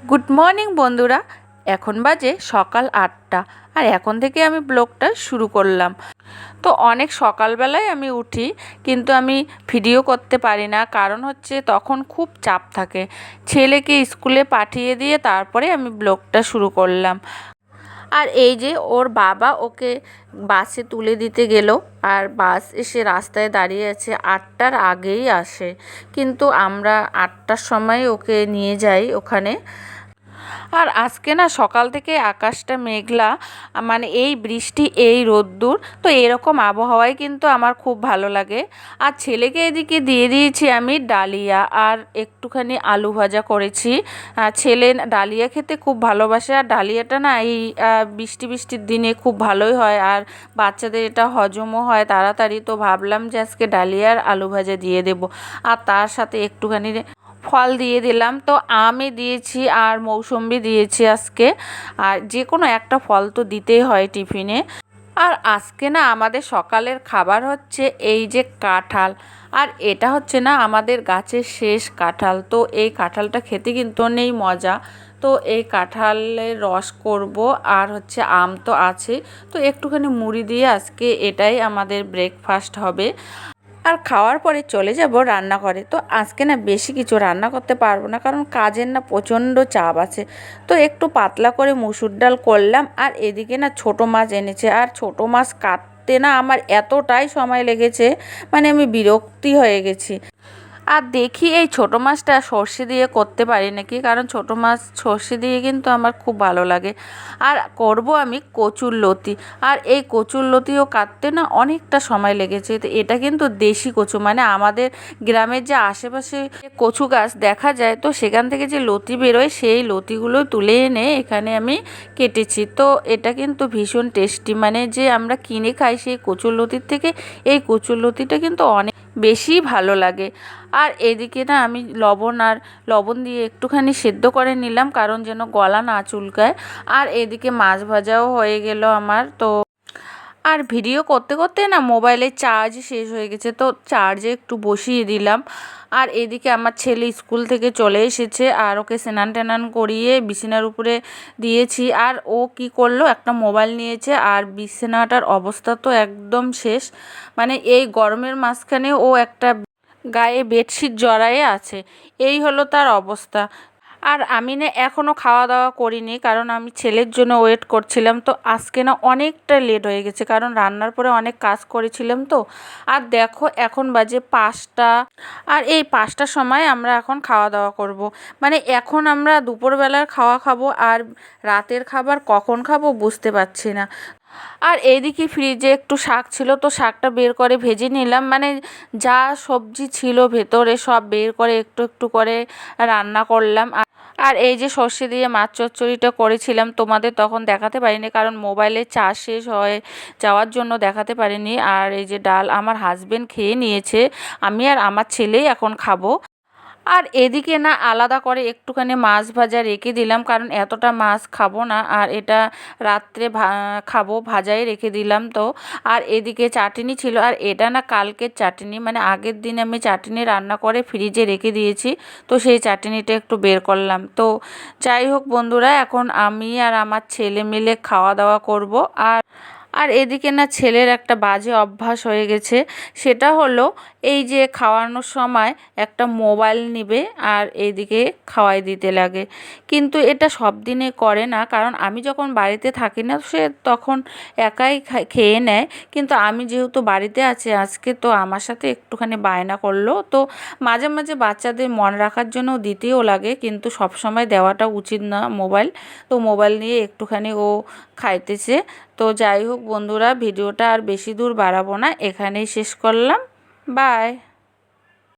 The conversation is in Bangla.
গুড মর্নিং বন্ধুরা। এখন বাজে সকাল ৮টা আর এখন থেকে আমি ব্লগটা শুরু করলাম। তো অনেক সকালবেলায় আমি উঠি, কিন্তু আমি ভিডিও করতে পারি না, কারণ হচ্ছে তখন খুব চাপ থাকে। ছেলেকে স্কুলে পাঠিয়ে দিয়ে তারপরে আমি ব্লগটা শুরু করলাম। আর এই যে ওর বাবা ওকে বাসে তুলে দিতে গেল, আর বাস এসে রাস্তায় দাঁড়িয়ে আছে। ৮টার আগেই আসে, কিন্তু আমরা ৮টার সময় ওকে নিয়ে যাই ওখানে। আর আজকে না সকাল থেকে আকাশটা মেঘলা, মানে এই বৃষ্টি এই রোদ্দুর, তো এরকম আবহাওয়ায় কিন্তু আমার খুব ভালো লাগে। আর ছেলেকে এদিকে দিয়ে দিয়েছি আমি ডালিয়া আর একটুখানি আলু ভাজা করেছি। ছেলে ডালিয়া খেতে খুব ভালোবাসে, আর ডালিয়াটা না এই বৃষ্টি বৃষ্টির দিনে খুব ভালোই হয়, আর বাচ্চাদের এটা হজমও হয় তাড়াতাড়ি। তো ভাবলাম যে আজকে ডালিয়া আর আলু ভাজা দিয়ে দেবো, আর তার সাথে একটুখানি ফল দিয়ে দিলাম। তো আমে দিয়েছি আর মৌসম্বি দিয়েছি আজকে, আর যে কোনো একটা ফল তো দিতেই হয় টিফিনে। আর আজকে না আমাদের সকালের খাবার হচ্ছে এই যে কাঁঠাল, আর এটা হচ্ছে না আমাদের গাছের শেষ কাঁঠাল। তো এই কাঁঠালটা খেতে কিন্তু নেই মজা। তো এই কাঁঠালের রস করব, আর হচ্ছে আম তো আছে, তো একটুখানি মুড়ি দিয়ে আজকে এটাই আমাদের ব্রেকফাস্ট হবে। আর খাওয়ার পরে চলে যাব রান্নাঘরে। তো আজকে না বেশি কিছু রান্না করতে পারবো না, কারণ কাজের না প্রচণ্ড চাপ আছে। তো একটু পাতলা করে মুসুর ডাল করলাম, আর এদিকে না ছোট মাছ এনেছে, আর ছোট মাছ কাটতে না আমার এতটাই সময় লেগেছে, মানে আমি বিরক্তি হয়ে গেছি। আর দেখি এই ছোটো মাছটা সর্ষে দিয়ে করতে পারি নাকি, কারণ ছোটো মাছ সর্ষে দিয়ে কিন্তু আমার খুব ভালো লাগে। আর করব আমি কচুর লতি, আর এই কচুর লতিও কাটতে না অনেকটা সময় লেগেছে। তো এটা কিন্তু দেশি কচু, মানে আমাদের গ্রামের যে আশেপাশে কচু গাছ দেখা যায়, তো সেখান থেকে যে লতি বেরোয় সেই লতিগুলো তুলে এনে এখানে আমি কেটেছি। তো এটা কিন্তু ভীষণ টেস্টি, মানে যে আমরা কিনে খাই সেই কচুর লতির থেকে এই কচুর লতিটা কিন্তু অনেক বেশি ভালো লাগে। আর এদিকে না আমি লবণ দিয়ে একটুখানি সেদ্ধ করে নিলাম, কারণ যেন গলা না চুলকায়। আর এদিকে মাছ ভাজাও হয়ে গেল আমার। তো আর ভিডিও করতে করতে না মোবাইলের চার্জ শেষ হয়ে গেছে, তো চার্জে একটু বসিয়ে দিলাম। আর এদিকে আমার ছেলে স্কুল থেকে চলে এসেছে, আর ওকে স্নান টানান করিয়ে বিছানার উপরে দিয়েছি। আর ও কি করলো, একটা মোবাইল নিয়েছে, আর বিছানাটার অবস্থা তো একদম শেষ। মানে এই গরমের মাঝখানে ও একটা গায়ে বেডশিট জড়ায়ে আছে, এই হলো তার অবস্থা। আর আমি না এখনও খাওয়া দাওয়া করিনি, কারণ আমি ছেলের জন্য ওয়েট করছিলাম। তো আজকে না অনেকটা লেট হয়ে গেছে, কারণ রান্নার পরে অনেক কাজ করেছিলাম তো। আর দেখো এখন বাজে 5টা, আর এই 5টার সময় আমরা এখন খাওয়া দাওয়া করব। মানে এখন আমরা দুপুরবেলার খাওয়া খাবো, আর রাতের খাবার কখন খাবো বুঝতে পারছি না। আর এইদিকে ফ্রিজে একটু শাক ছিল, তো শাকটা বের করে ভেজে নিলাম, মানে যা সবজি ছিল ভেতরে সব বের করে একটু একটু করে রান্না করলাম। আর এই যে সর্ষে দিয়ে মাছ চচ্চড়িটা করেছিলাম, তোমাদের তখন দেখাতে পারিনি, কারণ মোবাইলে চার্জ শেষ হয়ে যাওয়ার জন্য দেখাতে পারিনি। আর এই যে ডাল আমার হাজবেন্ড খেয়ে নিয়েছে, আমি আর আমার ছেলেই এখন খাবো। আর এদিকে না আলাদা করে একটুখানি মাছ ভাজা রেখে দিলাম, কারণ এতটা মাছ খাবো না, আর এটা রাত্রে খাবো, ভাজাই রেখে দিলাম। তো আর এদিকে চাটনি ছিল, আর এটা না কালকের চাটনি, মানে আগের দিন আমি চাটনি রান্না করে ফ্রিজে রেখে দিয়েছি, তো সেই চাটনিটা একটু বের করলাম। তো যাই হোক বন্ধুরা, এখন আমি আর আমার ছেলে মিলে খাওয়া দাওয়া করব। আর আর এদিকে না ছেলের একটা বাজে অভ্যাস হয়ে গেছে, সেটা হলো এই যে খাওয়ানোর সময় একটা মোবাইল নিবে আর এইদিকে খাওয়াই দিতে লাগে। কিন্তু এটা সব দিনে করে না, কারণ আমি যখন বাড়িতে থাকি না সে তখন একাই খেয়ে নেয়, কিন্তু আমি যেহেতু বাড়িতে আছি আজকে, তো আমার সাথে একটুখানি বায়না করলো। তো মাঝে মাঝে বাচ্চাদের মন রাখার জন্য দিতেও লাগে, কিন্তু সব সময় দেওয়াটা উচিত না মোবাইল। তো মোবাইল নিয়ে একটুখানি ও খাইতেছে। তো যাই হোক বন্ধুরা, ভিডিওটা আর বেশি দূর বাড়াবো না, এখানেই শেষ করলাম। বাই।